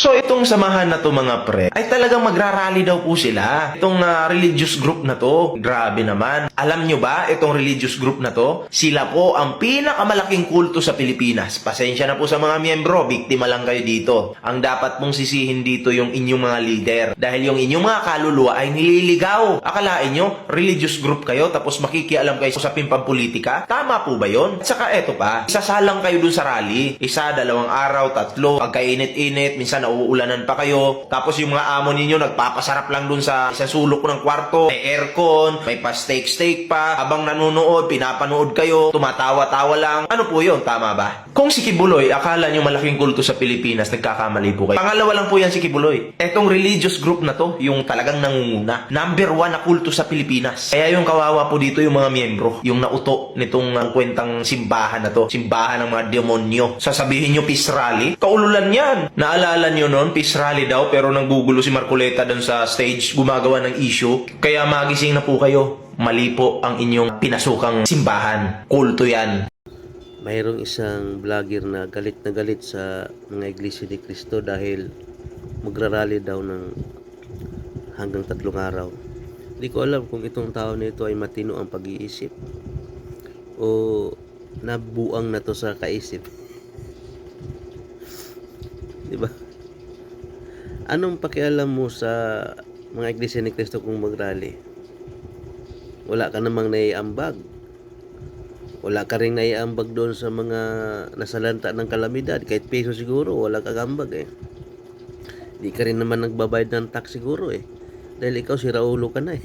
So itong samahan na to mga pre, ay talagang magrarally daw po sila. Itong religious group na to, grabe naman. Alam nyo ba, itong religious group na to, sila po ang pinakamalaking kulto sa Pilipinas. Pasensya na po sa mga miyembro, biktima lang kayo dito. Ang dapat mong sisihin dito yung inyong mga leader. Dahil yung inyong mga kaluluwa ay nililigaw. Akalain nyo, religious group kayo, tapos makikialam kayo sa pampolitika? Tama po ba yon? At saka eto pa, isasalang kayo dun sa rally. Isa, 2 araw, 3, pagkainit-init, minsan uuulanan pa kayo. Tapos yung mga amo ninyo nagpapasarap lang dun sa sulok ng kwarto. May aircon, may pa-steak pa. Habang nanonood, pinapanood kayo, tumatawa-tawa lang. Ano po yun? Tama ba? Kung si Kibuloy, akala nyo malaking kulto sa Pilipinas, nagkakamali po kayo. Pangalawa lang po yan si Kibuloy. Etong religious group na to, yung talagang nangunguna. Number 1 na kulto sa Pilipinas. Kaya yung kawawa po dito yung mga miyembro, yung nauto nitong kwentang simbahan na to. Simbahan ng mga demonyo. Sasabihin nyo peace rally? Kaululan yan. Naalala nyo noon, peace rally daw, pero nanggugulo si Marcoleta dun sa stage, gumagawa ng issue. Kaya magising na po kayo. Mali po ang inyong pinasukang simbahan. Kulto yan. Mayroong isang vlogger na galit sa mga Iglesia ni Cristo dahil magrarally daw ng hanggang 3 araw. Hindi ko alam kung itong tao nito ay matino ang pag-iisip o nabuang na to sa kaisip. Diba? Anong pakialam mo sa mga Iglesia ni Cristo kung magrally? Wala ka namang naiambag. Wala ka rin naiambag doon sa mga nasalanta ng kalamidad. Kahit peso siguro, wala kang ambag eh. Di ka rin naman nagbabayad ng tax siguro eh. Dahil ikaw si Raulo ka na eh.